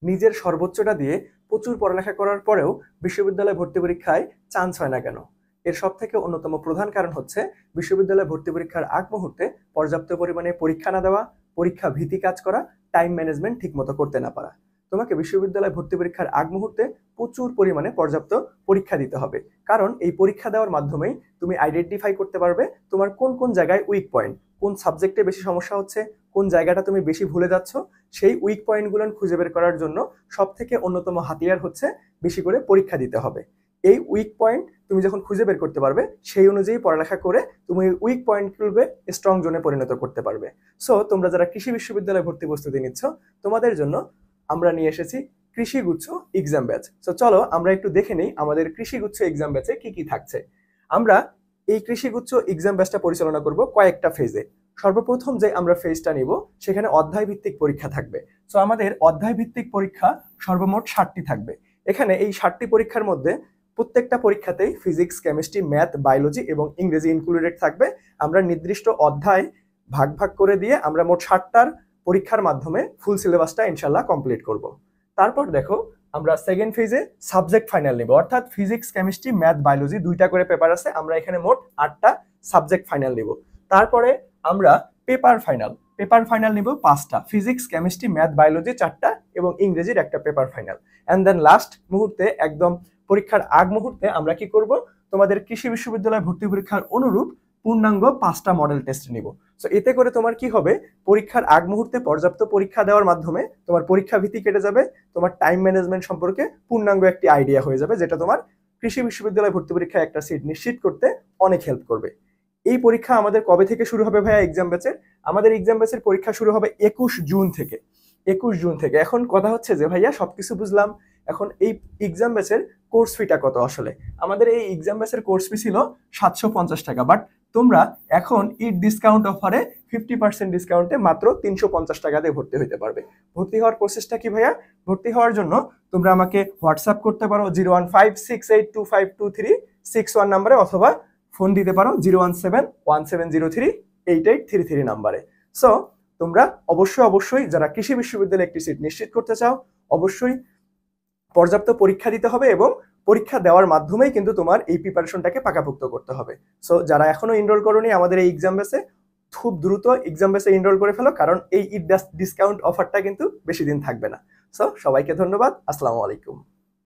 নিজের সর্বোচ্চটা দিয়ে প্রচুর পড়ালেখা করার পরেও বিশ্ববিদ্যালয় ভর্তি পরীক্ষায় চান্স হয় না কেন? এর সবথেকে অন্যতম প্রধান কারণ হচ্ছে বিশ্ববিদ্যালয় ভর্তি পরীক্ষার আগ মুহূর্তে পর্যাপ্ত পরিমাণে পরীক্ষা না দেওয়া, পরীক্ষা ভীতি কাজ করা, টাইম ম্যানেজমেন্ট ঠিকমতো করতে না পারা। তোমাকে বিশ্ববিদ্যালয় ভর্তি পরীক্ষার আগ মুহূর্তে প্রচুর পরিমাণে পর্যাপ্ত পরীক্ষা দিতে হবে। কারণ এই পরীক্ষা দেওয়ার মাধ্যমেই তুমি আইডেন্টিফাই করতে পারবে তোমার কোন কোন জায়গায় উইক পয়েন্ট, কোন সাবজেক্টে বেশি সমস্যা হচ্ছে, কোন জায়গাটা তুমি বেশি ভুলে যাচ্ছ। সেই উইক পয়েন্টগুলো খুঁজে বের করার জন্য সবথেকে অন্যতম হাতিয়ার হচ্ছে বেশি করে পরীক্ষা দিতে হবে। এই উইক পয়েন্ট তুমি যখন খুঁজে বের করতে পারবে, সেই অনুযায়ী পড়ালেখা করে তুমি উইক পয়েন্টগুলোকে স্ট্রং জোনে পরিণত করতে পারবে। সো তোমরা যারা কৃষি বিশ্ববিদ্যালয়ে ভর্তি প্রস্তুতি নিচ্ছ, তোমাদের জন্য আমরা নিয়ে এসেছি কৃষিগুচ্ছ এক্সাম ব্যাচ। সো চলো আমরা একটু দেখে নিই আমাদের কৃষিগুচ্ছ এক্সাম ব্যাচে কি কি থাকছে। আমরা এই কৃষিগুচ্ছ এক্সাম ব্যাচটা পরিচালনা করব কয়েকটা ফেজে। সর্বপ্রথম যে আমরা ফেজটা নিব সেখানে অধ্যায় ভিত্তিক পরীক্ষা থাকবে। সো আমাদের অধ্যায় ভিত্তিক পরীক্ষা সর্বমোট 60টি থাকবে। এখানে এই 60টি পরীক্ষার মধ্যে প্রত্যেকটা পরীক্ষাতেই ফিজিক্স, কেমিস্ট্রি, ম্যাথ, বায়োলজি এবং ইংরেজি ইনক্লুডেড থাকবে। আমরা নির্দিষ্ট অধ্যায় ভাগ ভাগ করে দিয়ে আমরা মোট 60টার পরীক্ষার মাধ্যমে ফুল সিলেবাসটা ইনশাল্লাহ কমপ্লিট করব। তারপর দেখো আমরা সেকেন্ড ফেজে সাবজেক্ট ফাইনাল নিব, অর্থাৎ ফিজিক্স, কেমিস্ট্রি, ম্যাথ, বায়োলজি 2টা করে পেপার আছে। আমরা এখানে মোট 8টা সাবজেক্ট ফাইনাল নিব। তারপরে আমরা পেপার ফাইনাল নিব 5টা, ফিজিক্স, কেমিস্ট্রি, ম্যাথ, বায়োলজি 4টা এবং ইংরেজির একটা paper final. And then last মুহূর্তে একদম পরীক্ষার আগ মুহূর্তে আমরা কি করব, তোমাদের কৃষি বিশ্ববিদ্যালয় ভর্তি পরীক্ষার অনুরূপ পূর্ণাঙ্গ 5টা মডেল টেস্ট নিব। সো এতে করে তোমার কি হবে, পরীক্ষার আগ মুহূর্তে পর্যাপ্ত পরীক্ষা দেওয়ার মাধ্যমে তোমার পরীক্ষা ভীতি কেটে যাবে, তোমার টাইম ম্যানেজমেন্ট সম্পর্কে পূর্ণাঙ্গ একটি আইডিয়া হয়ে যাবে, যেটা তোমার কৃষি বিশ্ববিদ্যালয় ভর্তি পরীক্ষায় একটা সিট নিশ্চিত করতে অনেক হেল্প করবে। এই পরীক্ষা আমাদের কবে থেকে শুরু হবে ভাইয়া এক্সাম ব্যাচের? আমাদের এক্সাম ব্যাচের পরীক্ষা শুরু হবে 21 জুন থেকে। 21 জুন থেকে। এখন কথা হচ্ছে যে ভাইয়া সবকিছু বুঝলাম, এখন এই এক্সাম ব্যাচের কোর্স ফিটা কত? আসলে আমাদের এই এক্সাম ব্যাচের কোর্স ফি ছিল 750 টাকা, বাট তোমরা এখন ঈদ ডিসকাউন্ট অফারে 50% ডিসকাউন্টে মাত্র 350 টাকা দিয়ে ভর্তি হতে পারবে। ভর্তি হওয়ার প্রসেসটা কি ভাইয়া? ভর্তি হওয়ার জন্য তোমরা আমাকে হোয়াটসঅ্যাপ করতে পারো 01568252361 নাম্বারে, অথবা ফোন দিতে পারো 01717038833 নাম্বারে। সো তোমরা অবশ্যই যারা কৃষি বিশ্ববিদ্যালয়ে একটি সিট নিশ্চিত করতে চাও, অবশ্যই পর্যাপ্ত পরীক্ষা দিতে হবে এবং পরীক্ষা দেওয়ার মাধ্যমেই কিন্তু তোমার এই প্রিপারেশনটাকে পাকাপোক্ত করতে হবে। সো যারা এখনো এনরোল করোনি আমাদের এই এক্সাম ব্যাচে, খুব দ্রুত এক্সাম ব্যাচে এনরোল করে ফেলো, কারণ এই ডিসকাউন্ট অফারটা কিন্তু বেশি দিন থাকবে না। সো সবাইকে ধন্যবাদ। আসসালামু আলাইকুম।